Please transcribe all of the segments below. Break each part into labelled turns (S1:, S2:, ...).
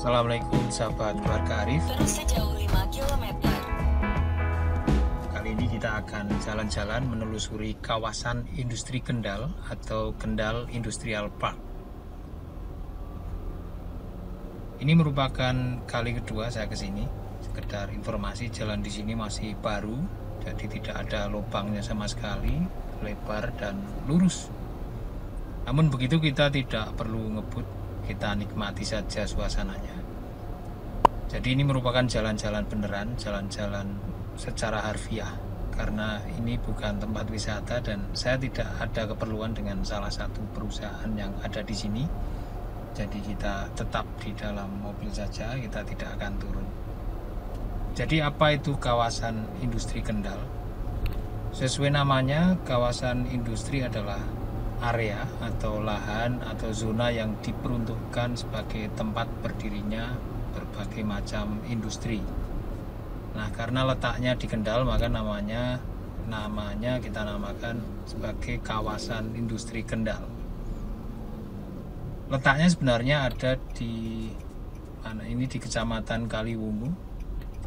S1: Assalamualaikum sahabat keluarga Arif.
S2: Terus sejauh 5 km.
S1: Kali ini kita akan jalan-jalan menelusuri kawasan industri Kendal atau Kendal Industrial Park. Ini merupakan kali kedua saya ke sini. Sekedar informasi, jalan di sini masih baru, jadi tidak ada lubangnya sama sekali, lebar dan lurus. Namun begitu kita tidak perlu ngebut, kita nikmati saja suasananya. Jadi ini merupakan jalan-jalan beneran, jalan-jalan secara harfiah, karena ini bukan tempat wisata dan saya tidak ada keperluan dengan salah satu perusahaan yang ada di sini. Jadi kita tetap di dalam mobil saja, kita tidak akan turun. Jadi apa itu kawasan industri Kendal? Sesuai namanya, kawasan industri adalah area atau lahan atau zona yang diperuntukkan sebagai tempat berdirinya berbagai macam industri. Nah, karena letaknya di Kendal, maka namanya kita namakan sebagai kawasan industri Kendal. Letaknya sebenarnya ada di mana ini, di Kecamatan Kaliwungu.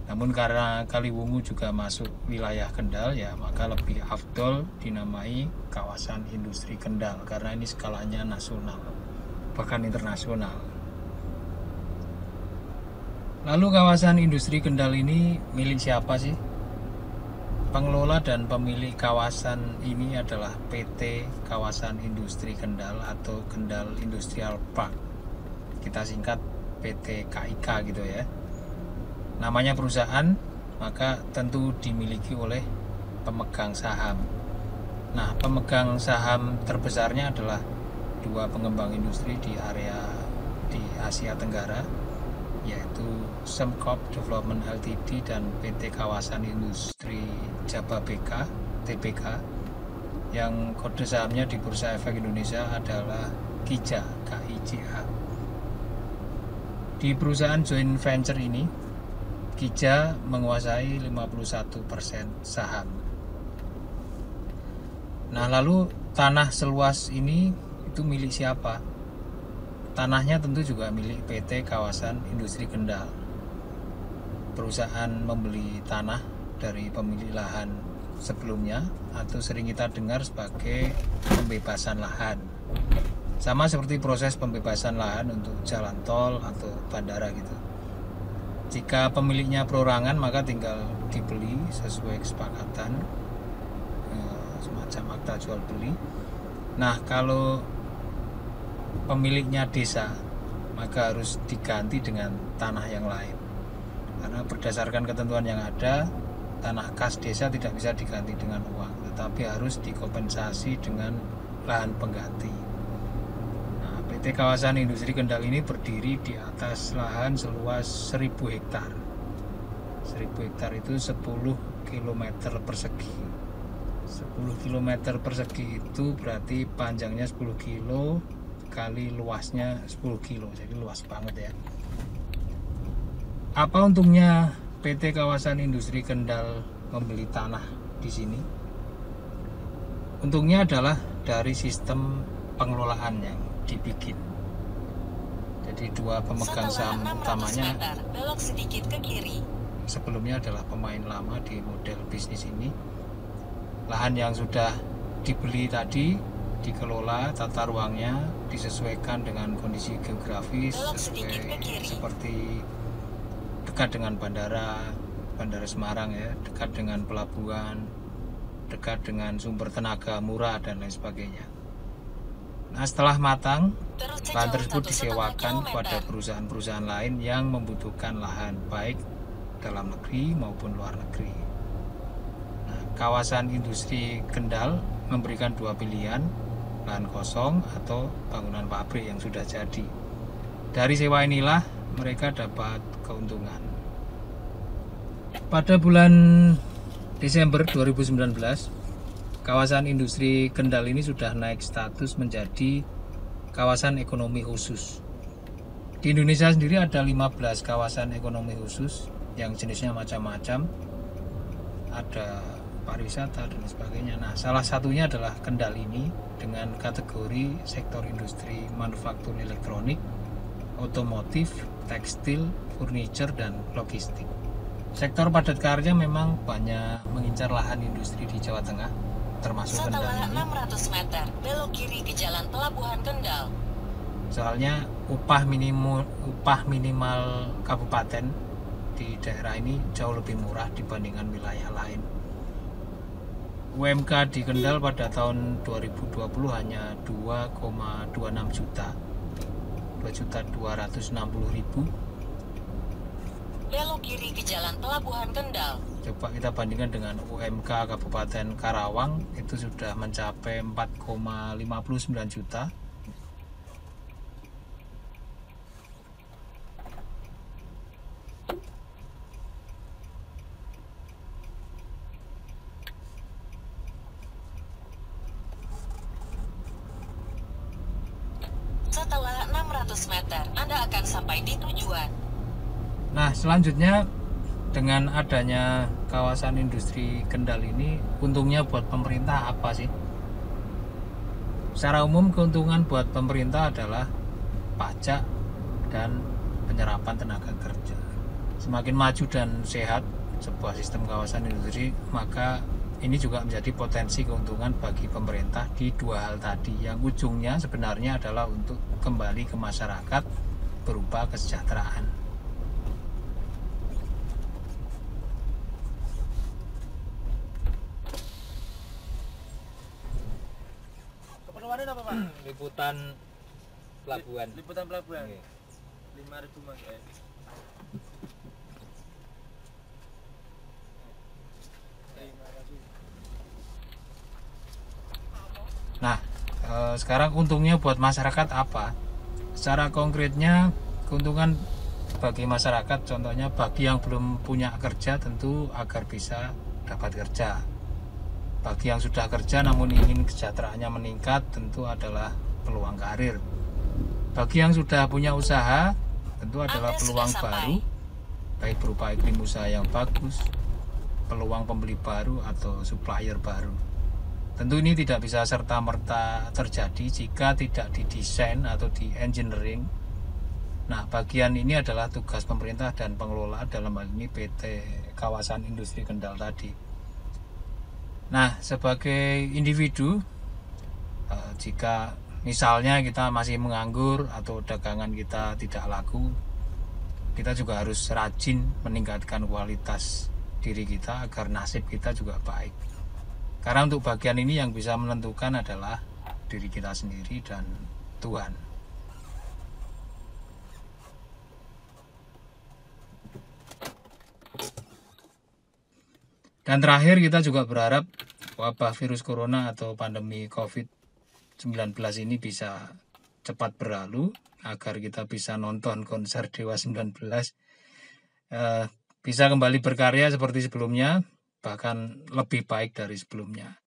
S1: Namun karena Kaliwungu juga masuk wilayah Kendal, ya maka lebih afdol dinamai kawasan industri Kendal karena ini skalanya nasional bahkan internasional. Lalu kawasan industri Kendal ini milik siapa sih? Pengelola dan pemilik kawasan ini adalah PT Kawasan Industri Kendal atau Kendal Industrial Park. Kita singkat PT KIK gitu ya. Namanya perusahaan, maka tentu dimiliki oleh pemegang saham. Nah, pemegang saham terbesarnya adalah dua pengembang industri di area di Asia Tenggara, yaitu Sembcorp Development Ltd dan PT Kawasan Industri Jababeka (TBK), yang kode sahamnya di Bursa Efek Indonesia adalah KIJA (KIJA). Di perusahaan joint venture ini, KIJA menguasai 51% saham. Nah, lalu tanah seluas ini itu milik siapa? Tanahnya tentu juga milik PT Kawasan Industri Kendal. Perusahaan membeli tanah dari pemilik lahan sebelumnya atau sering kita dengar sebagai pembebasan lahan. Sama seperti proses pembebasan lahan untuk jalan tol atau bandara gitu. Jika pemiliknya perorangan, maka tinggal dibeli sesuai kesepakatan, semacam akta jual beli. Nah, kalau pemiliknya desa, maka harus diganti dengan tanah yang lain. Karena berdasarkan ketentuan yang ada, tanah kas desa tidak bisa diganti dengan uang, tetapi harus dikompensasi dengan lahan pengganti. PT Kawasan Industri Kendal ini berdiri di atas lahan seluas 1000 hektar. 1000 hektar itu 10 km persegi. 10 km persegi itu berarti panjangnya 10 kilo kali luasnya 10 kilo. Jadi luas banget ya. Apa untungnya PT Kawasan Industri Kendal membeli tanah di sini? Untungnya adalah dari sistem pengelolaan yang dibikin. Jadi dua pemegang saham utamanya
S2: belok sedikit ke kiri.
S1: Sebelumnya adalah pemain lama di model bisnis ini. Lahan yang sudah dibeli tadi dikelola, tata ruangnya disesuaikan dengan kondisi geografis seperti dekat dengan bandara Semarang ya, dekat dengan pelabuhan, dekat dengan sumber tenaga murah dan lain sebagainya. Nah, setelah matang, lahan tersebut disewakan kepada perusahaan-perusahaan lain yang membutuhkan lahan baik dalam negeri maupun luar negeri. Nah, kawasan industri Kendal memberikan dua pilihan, lahan kosong atau bangunan pabrik yang sudah jadi. Dari sewa inilah mereka dapat keuntungan. Pada bulan Desember 2019, kawasan industri Kendal ini sudah naik status menjadi kawasan ekonomi khusus. Di Indonesia sendiri ada 15 kawasan ekonomi khusus yang jenisnya macam-macam. Ada pariwisata dan sebagainya. Nah, salah satunya adalah Kendal ini dengan kategori sektor industri manufaktur elektronik otomotif, tekstil, furniture, dan logistik. Sektor padat karya memang banyak mengincar lahan industri di Jawa Tengah, termasuk Kendal
S2: Setelah
S1: ini.
S2: 600 meter, belok kiri ke Jalan Pelabuhan Kendal.
S1: Soalnya upah minimal kabupaten di daerah ini jauh lebih murah dibandingkan wilayah lain. UMK di Kendal pada tahun 2020 hanya 2,26 juta, 2.260.000.
S2: Belok kiri ke Jalan Pelabuhan Kendal.
S1: Coba kita bandingkan dengan UMK Kabupaten Karawang, itu sudah mencapai 4,59 juta.
S2: Setelah 600 meter, Anda akan sampai di tujuan.
S1: Nah, selanjutnya dengan adanya kawasan industri Kendal ini, untungnya buat pemerintah apa sih? Secara umum keuntungan buat pemerintah adalah pajak dan penyerapan tenaga kerja. Semakin maju dan sehat sebuah sistem kawasan industri, maka ini juga menjadi potensi keuntungan bagi pemerintah di dua hal tadi, yang ujungnya sebenarnya adalah untuk kembali ke masyarakat berupa kesejahteraan.
S3: Keperluannya apa, Pak?
S1: Liputan pelabuhan.
S3: Liputan pelabuhan.
S1: Oke.
S3: 5.000 Mas. Terima kasih.
S1: Nah, sekarang untungnya buat masyarakat apa? Secara konkretnya, keuntungan bagi masyarakat, contohnya bagi yang belum punya kerja tentu agar bisa dapat kerja. Bagi yang sudah kerja namun ingin kesejahteraannya meningkat, tentu adalah peluang karir. Bagi yang sudah punya usaha, tentu adalah
S2: Anda
S1: peluang
S2: sudah
S1: baru, baik berupa iklim usaha yang bagus, peluang pembeli baru atau supplier baru. Tentu ini tidak bisa serta-merta terjadi jika tidak didesain atau di engineering. Nah, bagian ini adalah tugas pemerintah dan pengelola, dalam hal ini PT Kawasan Industri Kendal tadi. Nah, sebagai individu, jika misalnya kita masih menganggur atau dagangan kita tidak laku, kita juga harus rajin meningkatkan kualitas diri kita agar nasib kita juga baik. Karena untuk bagian ini yang bisa menentukan adalah diri kita sendiri dan Tuhan. Dan terakhir, kita juga berharap wabah virus corona atau pandemi COVID-19 ini bisa cepat berlalu agar kita bisa nonton konser Dewa 19, bisa kembali berkarya seperti sebelumnya, bahkan lebih baik dari sebelumnya.